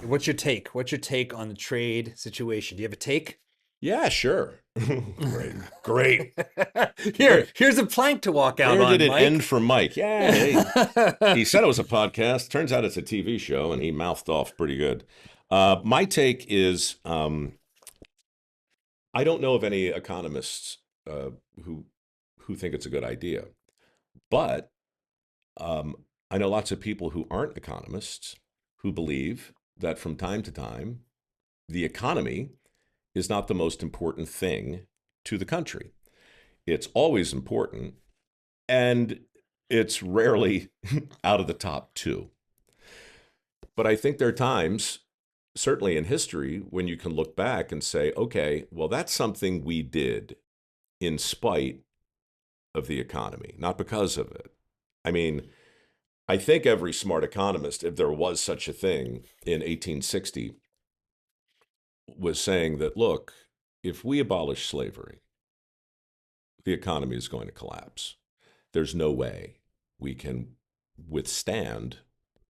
What's your take? What's your take on the trade situation? Do you have a take? Yeah, sure. Great. Great. Here's a plank to walk out Where did on, it end Mike. for Mike? Yeah, he said it was a podcast. Turns out it's a TV show, and he mouthed off pretty good. My take is I don't know of any economists uh, who think it's a good idea, but um, I know lots of people who aren't economists who believe that from time to time the economy is not the most important thing to the country. It's always important, and it's rarely out of the top two. But I think there are times, certainly in history, when you can look back and say, okay, well, that's something we did in spite of the economy, not because of it. I mean, I think every smart economist, if there was such a thing in 1860, was saying that, look, if we abolish slavery, the economy is going to collapse. There's no way we can withstand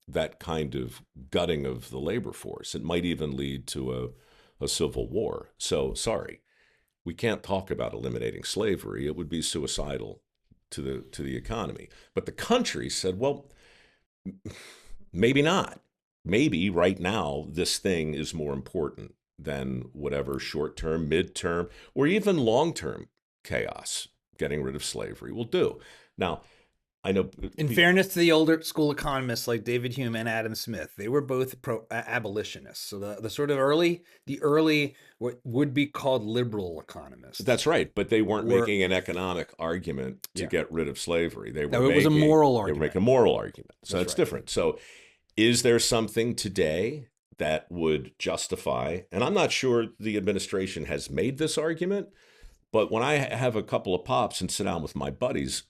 that kind of gutting of the labor force. It might even lead to a civil war. So, sorry, we can't talk about eliminating slavery. It would be suicidal to the economy. But the country said, well, maybe not. Maybe right now this thing is more important than whatever short term, mid term, or even long term chaos getting rid of slavery will do. Now, I know. In fairness to the older school economists like David Hume and Adam Smith, they were both abolitionists. So the sort of early what would be called liberal economists That's right, but they weren't were, making an economic argument to yeah. get rid of slavery. No, it was a moral They were argument. making a moral argument. So That's that's right. different. So is there something today that would justify, and I'm not sure the administration has made this argument, but when I have a couple of pops and sit down with my buddies,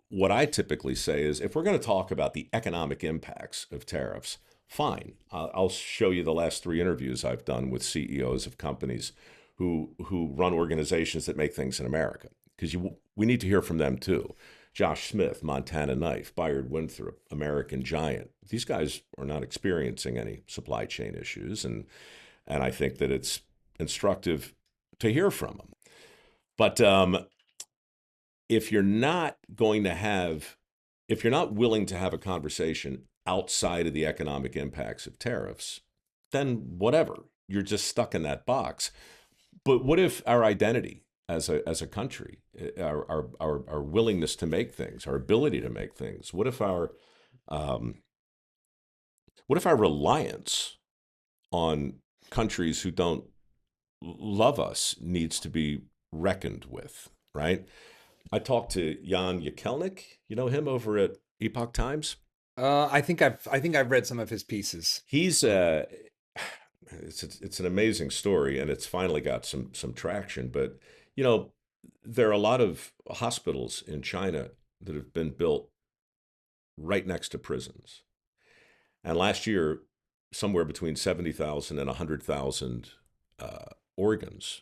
what I typically say is if we're going to talk about the economic impacts of tariffs, fine. I'll show you the last 3 interviews I've done with CEOs of companies who run organizations that make things in America, because we need to hear from them too. Josh Smith, Montana Knife, Bayard Winthrop, American Giant. These guys are not experiencing any supply chain issues, and I think that it's instructive to hear from them. But if you're not going to have, if you're not willing to have a conversation outside of the economic impacts of tariffs, then whatever, you're just stuck in that box. But what if our identity as a country, our willingness to make things, our ability to make things, um, what if our reliance on countries who don't love us needs to be reckoned with, right? I talked to Jan Jekelnik. You know him over at Epoch Times. I think I've read some of his pieces. He's it's an amazing story, and it's finally got some traction. But you know, there are a lot of hospitals in China that have been built right next to prisons, and last year, somewhere between 70,000 and 100,000 organs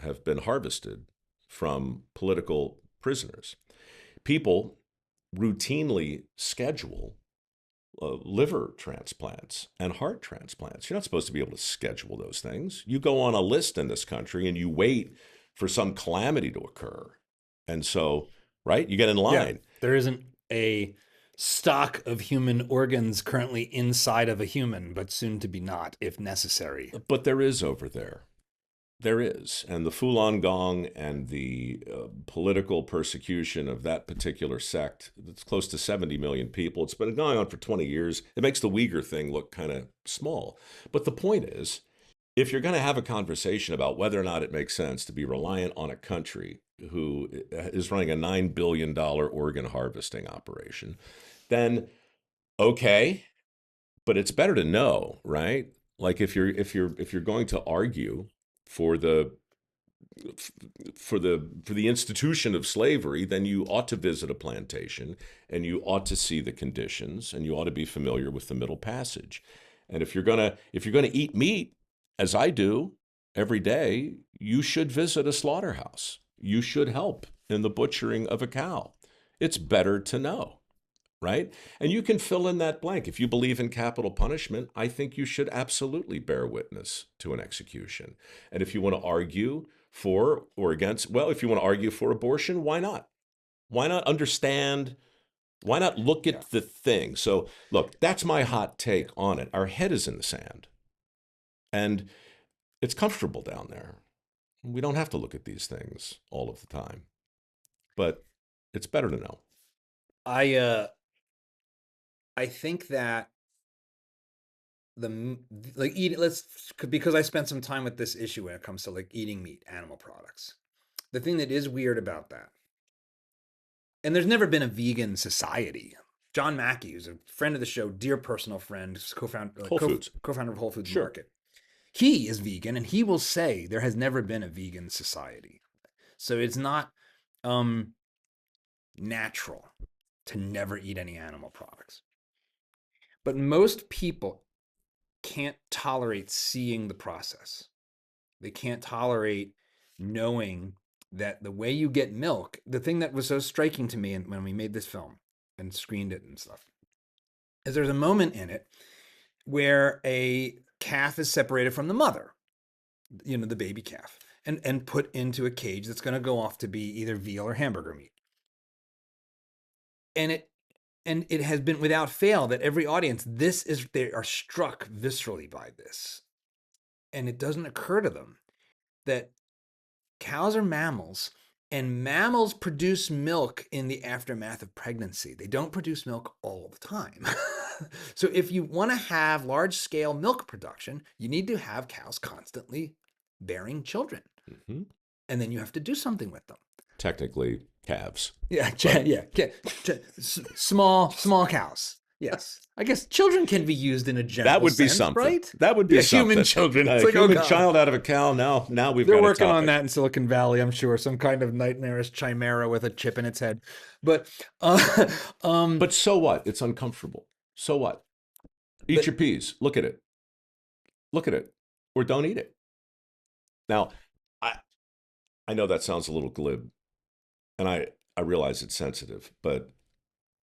have been harvested from political prisoners. People routinely schedule liver transplants and heart transplants. You're not supposed to be able to schedule those things. You go on a list in this country and you wait for some calamity to occur. And so, right, you get in Yeah, line. there isn't a stock of human organs currently inside of a human, but soon to be not, if necessary. But there is over there. There is. And the Falun Gong and the political persecution of that particular sect, it's close to 70 million people. It's been going on for 20 years. It makes the Uyghur thing look kind of small. But the point is, if you're going to have a conversation about whether or not it makes sense to be reliant on a country who is running a $9 billion organ harvesting operation, then okay, but it's better to know, right? Like if you're going to argue for the for the institution of slavery, then you ought to visit a plantation and you ought to see the conditions and you ought to be familiar with the Middle Passage. And if you're gonna eat meat, as I do every day, you should visit a slaughterhouse. You should help in the butchering of a cow. It's better to know. right? And you can fill in that blank. If you believe in capital punishment, I think you should absolutely bear witness to an execution. And if you want to argue for or against, well, if you want to argue for abortion, why not? Why not understand? Why not look Yeah. at the thing? So, look, that's my hot take on it. Our head is in the sand, and it's comfortable down there. We don't have to look at these things all of the time, but it's better to know. I think that the like eat let's because I spent some time with this issue when it comes to like eating meat, animal products. The thing that is weird about that, and there's never been a vegan society. John Mackey, who's a friend of the show, dear personal friend, Whole Foods. co-founder of Whole Foods Sure. Market. He is vegan, and he will say there has never been a vegan society. So it's not natural to never eat any animal products. But most people can't tolerate seeing the process. They can't tolerate knowing that the way you get milk, the thing that was so striking to me when we made this film and screened it and stuff, is there's a moment in it where a calf is separated from the mother, the baby calf, and put into a cage that's going to go off to be either veal or hamburger meat. And it has been without fail that every audience, they are struck viscerally by this. And it doesn't occur to them that cows are mammals, and mammals produce milk in the aftermath of pregnancy. They don't produce milk all the time. So if you want to have large-scale milk production, you need to have cows constantly bearing children. Mm-hmm. And then you have to do something with them. Technically, calves. Yeah, small cows. Yes, I guess children can be used in a general That would be sense, something, right? That would be something. Human children. A It's like, human God. child out of a cow. Now we've They're got working a on topic. that in Silicon Valley, I'm sure. Some kind of nightmarish chimera with a chip in its head. But But so what? It's uncomfortable. So what? Eat your peas. Look at it. Look at it, or don't eat it. Now, I know that sounds a little glib, and I realize it's sensitive, but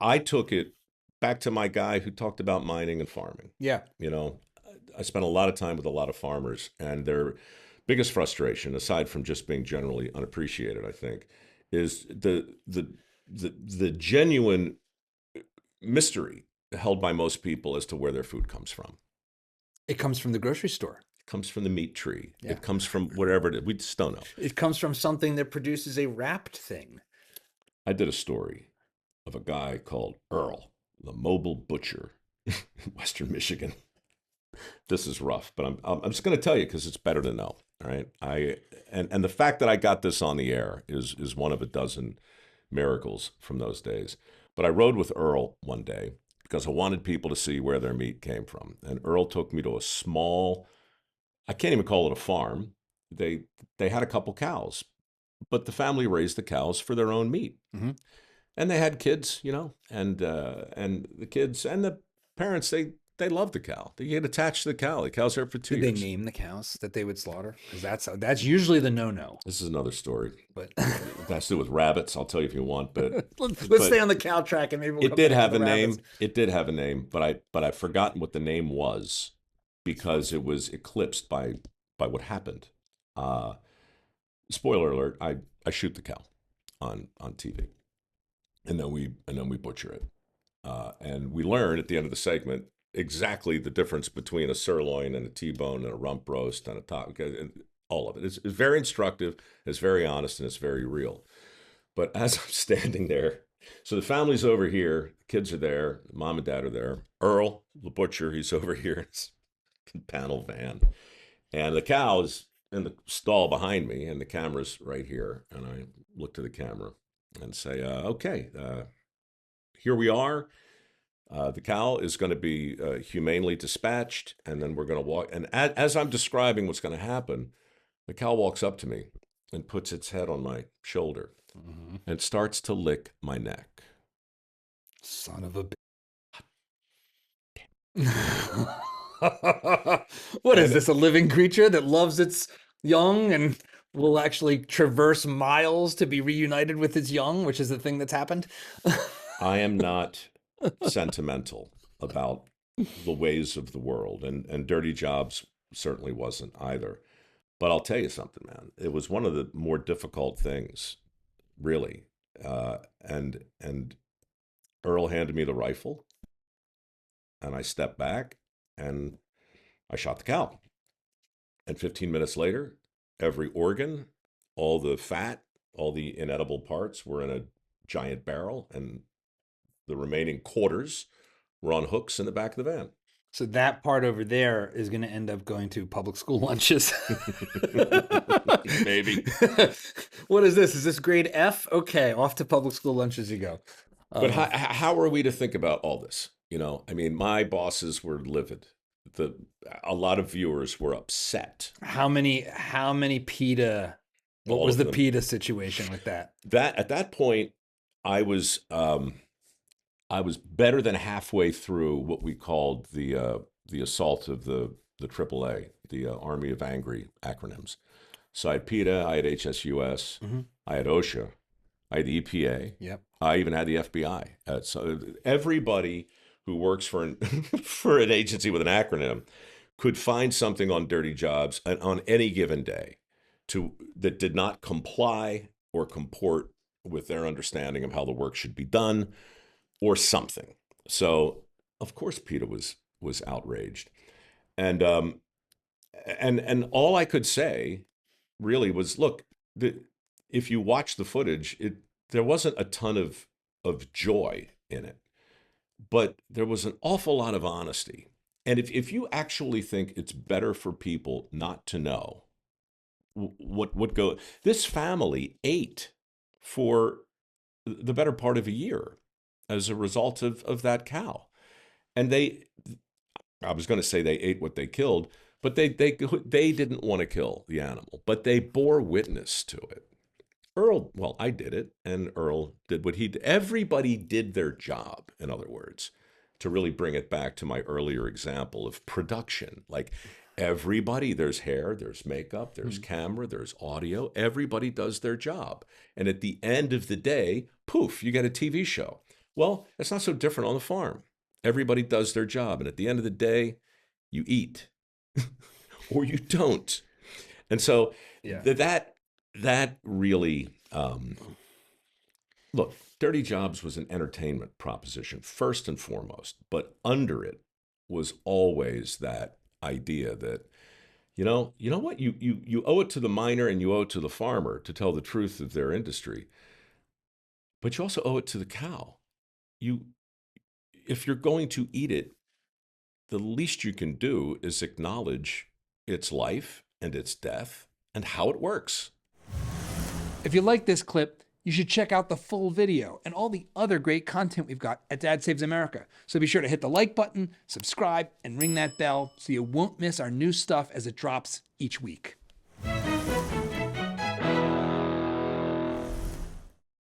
I took it back to my guy who talked about mining and farming. yeah, I spent a lot of time with a lot of farmers, and their biggest frustration, aside from just being generally unappreciated, I think, is the genuine mystery held by most people as to where their food comes from. it comes from the grocery store. It comes from the meat tree. Yeah. It comes from wherever it is. We just don't know. It comes from something that produces a wrapped thing. I did a story of a guy called Earl, the mobile butcher in Western Michigan. This is rough, but I'm just going to tell you because it's better to know. All right, and the fact that I got this on the air is one of a dozen miracles from those days. But I rode with Earl one day because I wanted people to see where their meat came from, and Earl took me to a small, I can't even call it a farm. They had a couple cows, but the family raised the cows for their own meat. Mm-hmm. And they had kids, and the kids and the parents, they loved the cow. They get attached to the cow. The cow's there for 2 Did years. they name the cows that they would slaughter? Because that's usually the no-no. This is another story. But It has to do with rabbits. I'll tell you if you want. But let's stay on the cow track and maybe we'll it come did back to have the a name. rabbits. It did have a name, but I've forgotten what the name was because it was eclipsed by what happened. Spoiler alert: I shoot the cow on TV, and then we butcher it, and we learn at the end of the segment exactly the difference between a sirloin and a T-bone and a rump roast and a top, and all of it. It's very instructive. It's very honest, and it's very real. But as I'm standing there, so the family's over here, the kids are there, mom and dad are there. Earl, the butcher, he's over here in his panel van, and the cow is in the stall behind me, and the camera's right here. And I look to the camera and say, "Okay, here we are. The cow is going to be humanely dispatched, and then we're going to walk." And as I'm describing what's going to happen, the cow walks up to me and puts its head on my shoulder and starts to lick my neck. Son of a What is this, a living creature that loves its young and will actually traverse miles to be reunited with its young, which is the thing that's happened? I am not sentimental about the ways of the world, and dirty jobs certainly wasn't either. But I'll tell you something, man. It was one of the more difficult things, really. And Earl handed me the rifle, and I stepped back, and I shot the cow. And 15 minutes later, every organ, all the fat, all the inedible parts were in a giant barrel, and the remaining quarters were on hooks in the back of the van. So that part over there is going to end up going to public school lunches. Maybe. What is this? Is this grade F? Okay, off to public school lunches you go. But how are we to think about all this? You know, I mean, my bosses were livid. A lot of viewers were upset. How many PETA? What All was of the them. PETA situation with that? That at that point, I was better than halfway through what we called the assault of the AAA, the Army of Angry acronyms. So I had PETA, I had HSUS, I had OSHA, I had the EPA. Yep. I even had the FBI. So everybody who works for for an agency with an acronym could find something on dirty jobs on any given day that did not comply or comport with their understanding of how the work should be done or something. So of course PETA was outraged, and and all I could say really was, look, if you watch the footage, there wasn't a ton of joy in it, but there was an awful lot of honesty. And if you actually think it's better for people not to know what go, this family ate for the better part of a year as a result of that cow. And I was going to say they ate what they killed, but they didn't want to kill the animal, but they bore witness to it. Earl, well, I did it, and Earl did what he did. Everybody did their job, in other words, to really bring it back to my earlier example of production. Like everybody, there's hair, there's makeup, there's camera, there's audio. Everybody does their job. And at the end of the day, poof, you get a TV show. Well, it's not so different on the farm. Everybody does their job. And at the end of the day, you eat or you don't. And so Yeah. that really, look, Dirty Jobs was an entertainment proposition first and foremost, but under it was always that idea that, you know what, you owe it to the miner and you owe it to the farmer to tell the truth of their industry, but you also owe it to the cow. If you're going to eat it, the least you can do is acknowledge its life and its death and how it works. If you like this clip, you should check out the full video and all the other great content we've got at Dad Saves America. So be sure to hit the like button, subscribe, and ring that bell so you won't miss our new stuff as it drops each week.